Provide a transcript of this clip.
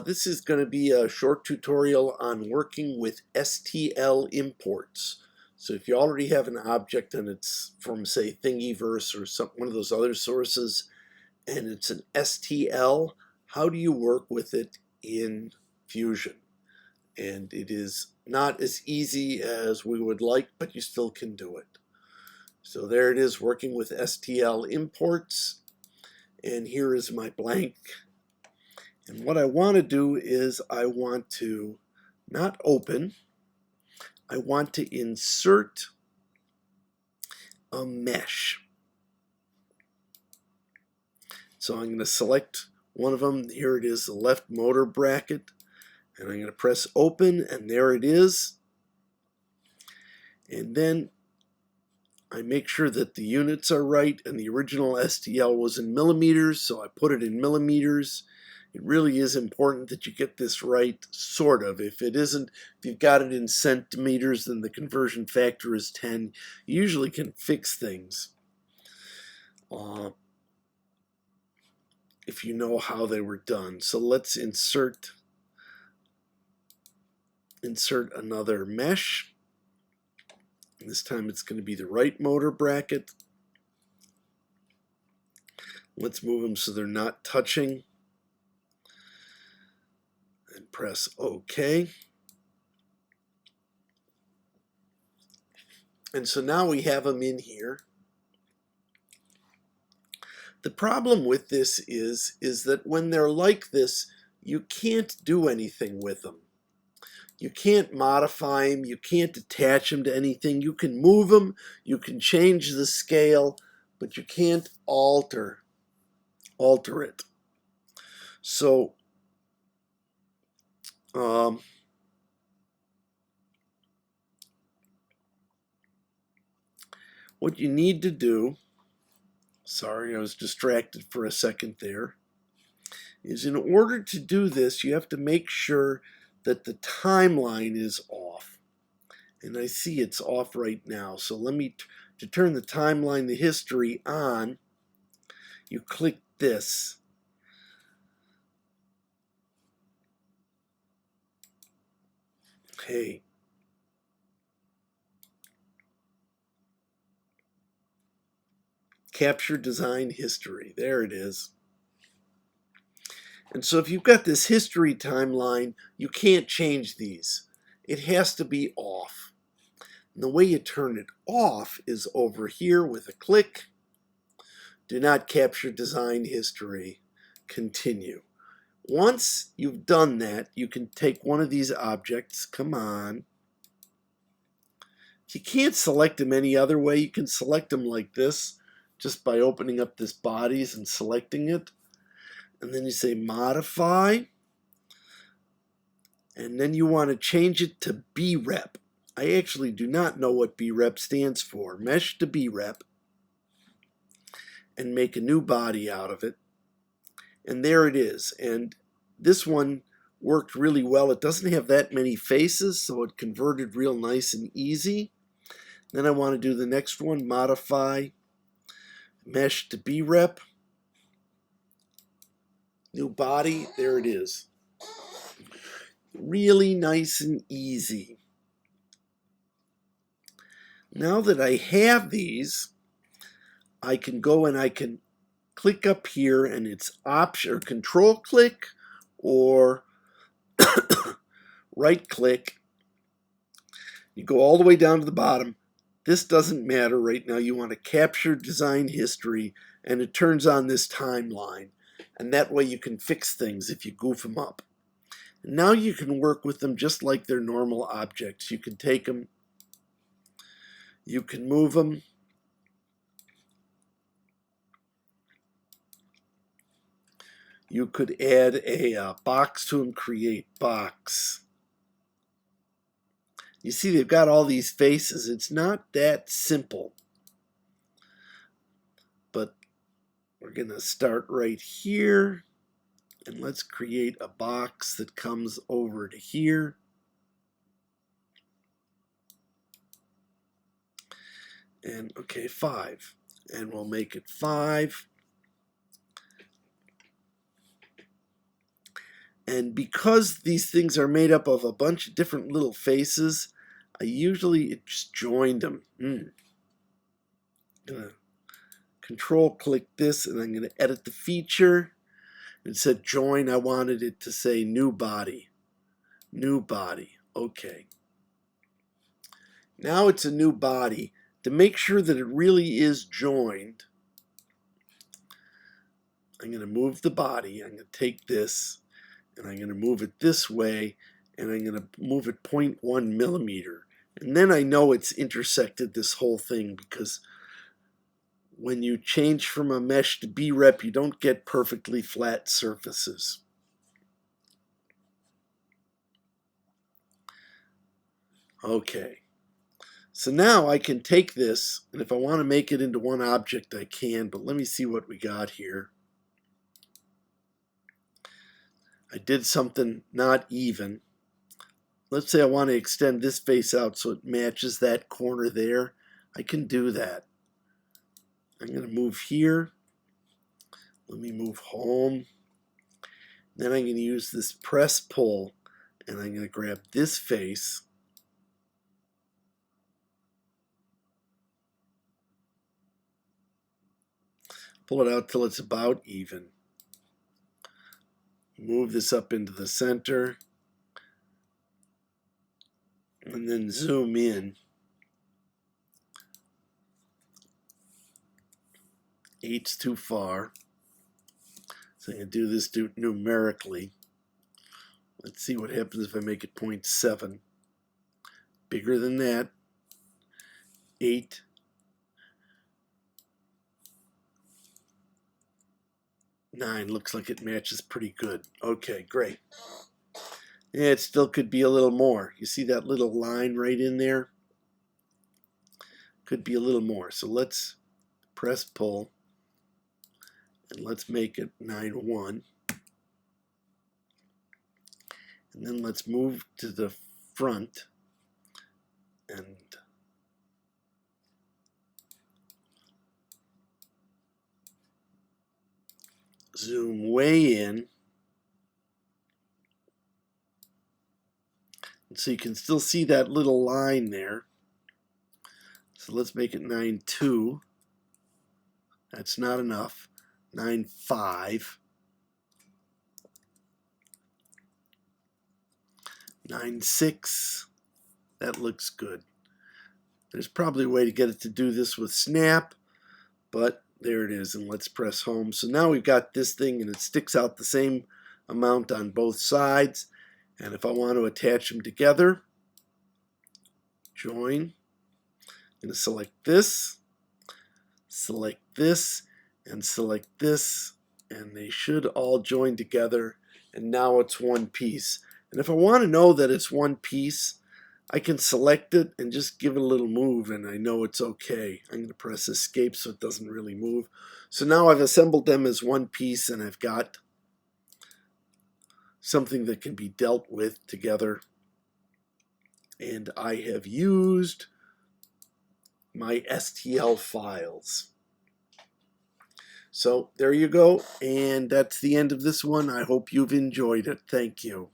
This is going to be a short tutorial on working with STL imports. So if you already have an object and it's from, say, Thingiverse or one of those other sources, and it's an STL, how do you work with it in Fusion? And it is not as easy as we would like, but you still can do it. So there it is, working with STL imports. And here is my blank. And what I want to do is I want to not open, I want to insert a mesh. So I'm going to select one of them. Here it is, the left motor bracket. And I'm going to press open, and there it is. And then I make sure that the units are right, and the original STL was in millimeters, so I put it in millimeters. It really is important that you get this right, sort of. If it isn't, if you've got it in centimeters, then the conversion factor is 10. You usually can fix things if you know how they were done. So let's insert another mesh. And this time it's going to be the right motor bracket. Let's move them so they're not touching. And press OK. And so now we have them in here. The problem with this is that when they're like this, you can't do anything with them. You can't modify them, you can't attach them to anything. You can move them, you can change the scale, but you can't alter it. So what you need to do, sorry, I was distracted for a second there, is in order to do this, you have to make sure that the timeline is off. And I see it's off right now. So let me, to turn the timeline, the history on, you click this. Okay. Capture design history. There it is. And so if you've got this history timeline, you can't change these. It has to be off. And the way you turn it off is over here with a click. Do not capture design history. Continue. Once you've done that, you can take one of these objects. Come on. You can't select them any other way. You can select them like this, just by opening up this bodies and selecting it. And then you say modify. And then you want to change it to brep. I actually do not know what brep stands for. Mesh to brep. And make a new body out of it. And there it is. And this one worked really well. It doesn't have that many faces, so it converted real nice and easy. Then I want to do the next one, modify, mesh to brep. New body, there it is. Really nice and easy. Now that I have these, I can go and I can click up here, and it's option or control click or right click. You go all the way down to the bottom. This doesn't matter right now. You want to capture design history, and it turns on this timeline. And that way you can fix things if you goof them up. And now you can work with them just like they're normal objects. You can take them, you can move them. You could add a box to them, create box. You see they've got all these faces. It's not that simple. But we're going to start right here. And let's create a box that comes over to here. And okay, 5. And we'll make it 5. And because these things are made up of a bunch of different little faces, I usually just joined them. I'm gonna control click this, and I'm gonna edit the feature. It said join. I wanted it to say new body. New body. Okay. Now it's a new body. To make sure that it really is joined, I'm going to move the body. I'm going to take this and I'm going to move it this way, and I'm going to move it 0.1 millimeter. And then I know it's intersected this whole thing, because when you change from a mesh to B-rep, you don't get perfectly flat surfaces. Okay. So now I can take this, and if I want to make it into one object, I can, but let me see what we got here. I did something not even. Let's say I want to extend this face out so it matches that corner there. I can do that. I'm going to move here. Let me move home. Then I'm going to use this press pull, and I'm going to grab this face. Pull it out till it's about even. Move this up into the center. And then zoom in. 8's too far. So I'm going to do this numerically. Let's see what happens if I make it 0.7. Bigger than that. 8. 9. Looks like it matches pretty good. Okay, great. Yeah, it still could be a little more. You see that little line right in there? Could be a little more. So let's press pull, and let's make it 9.1. And then let's move to the front and zoom way in. And so you can still see that little line there. So let's make it 9.2. That's not enough. 9.5. 9.6. That looks good. There's probably a way to get it to do this with snap, but there it is, and let's press home. So now we've got this thing, and it sticks out the same amount on both sides. And if I want to attach them together, join. I'm going to select this, and select this, and they should all join together, and now it's one piece. And if I want to know that it's one piece, I can select it and just give it a little move, and I know it's okay. I'm going to press escape so it doesn't really move. So now I've assembled them as one piece, and I've got something that can be dealt with together. And I have used my STL files. So there you go, and that's the end of this one. I hope you've enjoyed it. Thank you.